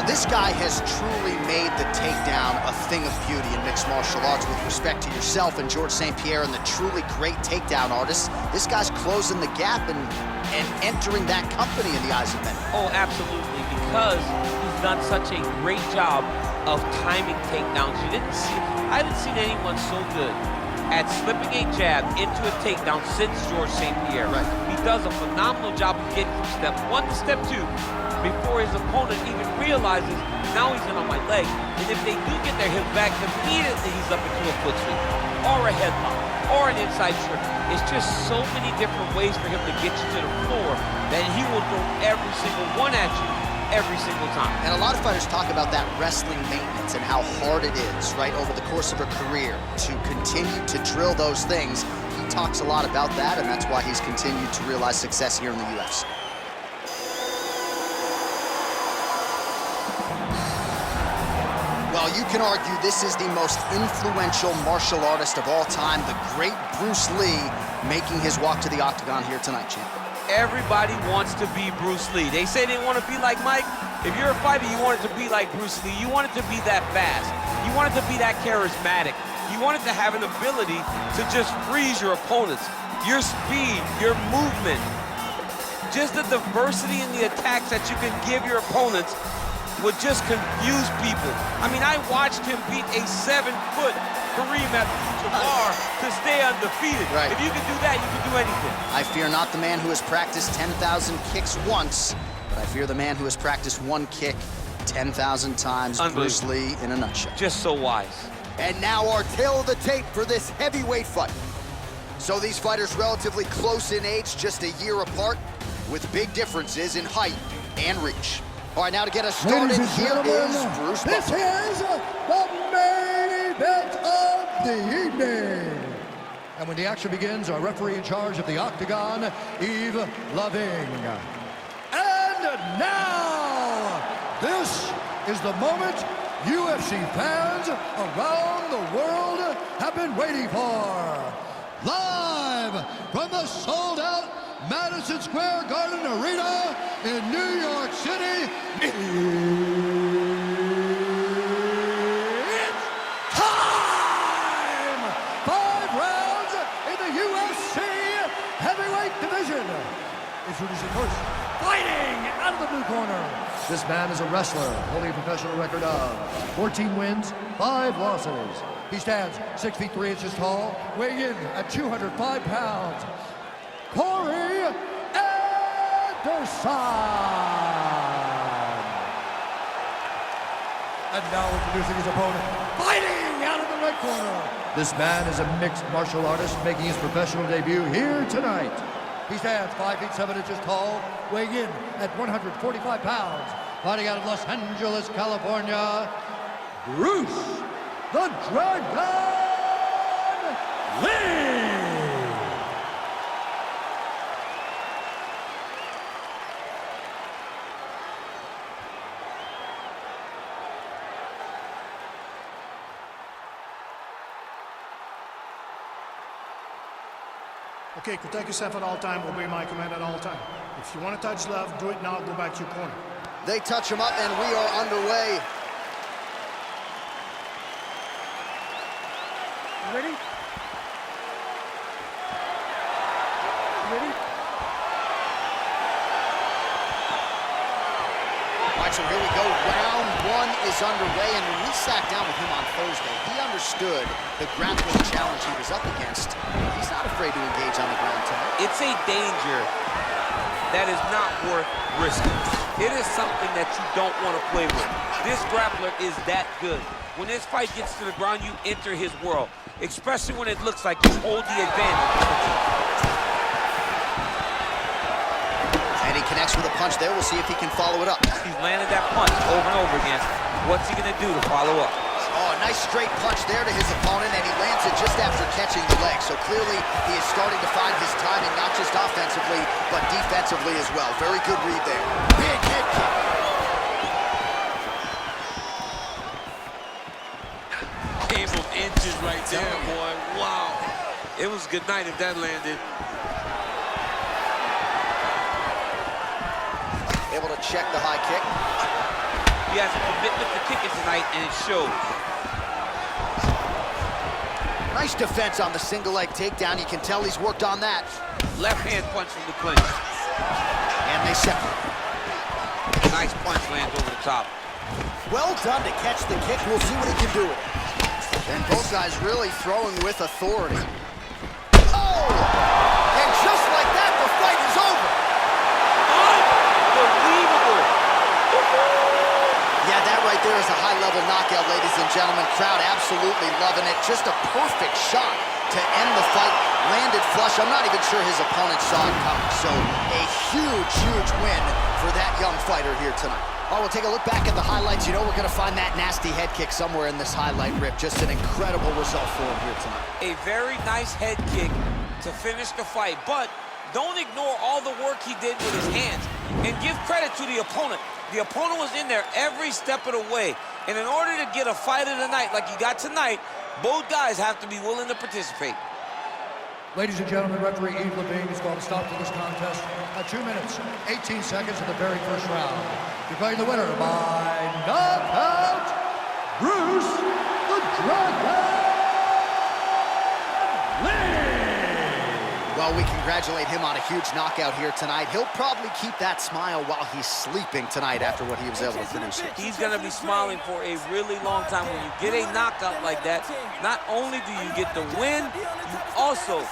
This guy has truly made the takedown a thing of beauty in mixed martial arts with respect to yourself and George St. Pierre and the truly great takedown artists. This guy's closing the gap and entering that company in the eyes of many. Oh, absolutely, because he's done such a great job of timing takedowns. I haven't seen anyone so good at slipping a jab into a takedown since George St. Pierre. Right. He does a phenomenal job of getting from step 1 to step 2 before his opponent even realizes now he's in on my leg. And if they do get their hip back, immediately he's up into a foot sweep or a headlock or an inside trip. It's just so many different ways for him to get you to the floor that he will throw every single one at you every single time. And a lot of fighters talk about that wrestling maintenance and how hard it is, right, over the course of a career to continue to drill those things. He talks a lot about that, and that's why he's continued to realize success here in the UFC. Well, you can argue this is the most influential martial artist of all time, the great Bruce Lee, making his walk to the octagon here tonight, champ. Everybody wants to be Bruce Lee. They say they want to be like Mike. If you're a fighter, you want it to be like Bruce Lee. You want it to be that fast. You want it to be that charismatic. You want it to have an ability to just freeze your opponents. Your speed, your movement, just the diversity in the attacks that you can give your opponents would just confuse people. I mean, I watched him beat a 7-foot Kareem Abdul-Jabbar to stay undefeated. Right. If you can do that, you can do anything. I fear not the man who has practiced 10,000 kicks once, but I fear the man who has practiced one kick 10,000 times. Bruce Lee in a nutshell. Just so wise. And now our tail of the tape for this heavyweight fight. So these fighters relatively close in age, just a year apart, with big differences in height and reach. All right, now to get us started, here is Bruce Buffer. This is the main event of the evening. And when the action begins, our referee in charge of the octagon, Yves Loving. And now, this is the moment UFC fans around the world have been waiting for. Live from the sold-out Madison Square Garden Arena in New York City, it's time! 5 rounds in the UFC heavyweight division. Introducing first, fighting out of the blue corner. This man is a wrestler, holding a professional record of 14 wins, 5 losses. He stands 6 feet 3 inches tall, weighing in at 205 pounds. Corey Anderson. And now introducing his opponent, fighting out of the red corner. This man is a mixed martial artist making his professional debut here tonight. He stands 5 feet 7 inches tall, weighing in at 145 pounds. Fighting out of Los Angeles, California, Bruce the Dragon Lee. Okay, protect yourself at all time, obey my command at all time. If you want to touch love, do it now, go back to your corner. They touch him up and we are underway. You ready? Ready? All right, so here we go. Round 1 is underway, and when we sat down with him on Thursday, he understood the grappling challenge he was up against. He's not afraid to engage on the ground tonight. It's a danger that is not worth risking. It is something that you don't want to play with. This grappler is that good. When this fight gets to the ground, you enter his world, especially when it looks like you hold the advantage. And he connects with a punch there. We'll see if he can follow it up. He's landed that punch over and over again. What's he gonna do to follow up? Oh, a nice straight punch there to his opponent, and he lands it just after catching the leg. So clearly, he is starting to find his timing, not just offensively, but defensively as well. Very good read there. Big head kick. Came from inches right there, boy. Wow. It was good night if that landed. Able to check the high kick. He has a commitment to kicking tonight, and it shows. Nice defense on the single leg takedown. You can tell he's worked on that. Left hand punch from the clinch. And they separate. Nice punch lands over the top. Well done to catch the kick. We'll see what he can do with it. And both guys really throwing with authority. Oh! And just like that, the fight is over. Unbelievable. Yeah, that right there is a high-level knockout, ladies and gentlemen. Crowd absolutely loving it. Just a perfect shot to end the fight. Landed flush. I'm not even sure his opponent saw it coming. So a huge, huge win for that young fighter here tonight. Oh, we'll take a look back at the highlights. You know we're going to find that nasty head kick somewhere in this highlight rip. Just an incredible result for him here tonight. A very nice head kick to finish the fight, but don't ignore all the work he did with his hands, and give credit to the opponent. The opponent was in there every step of the way, and in order to get a fight of the night like you got tonight, both guys have to be willing to participate. Ladies and gentlemen, referee Yves Levine has called a stop to this contest at 2 minutes, 18 seconds of the very first round. Declaring the winner by knockout, Bruce the Dragon Lee! Well, we congratulate him on a huge knockout here tonight. He'll probably keep that smile while he's sleeping tonight after what he was able to produce. He's going to be smiling for a really long time. When you get a knockout like that, not only do you get the win, you also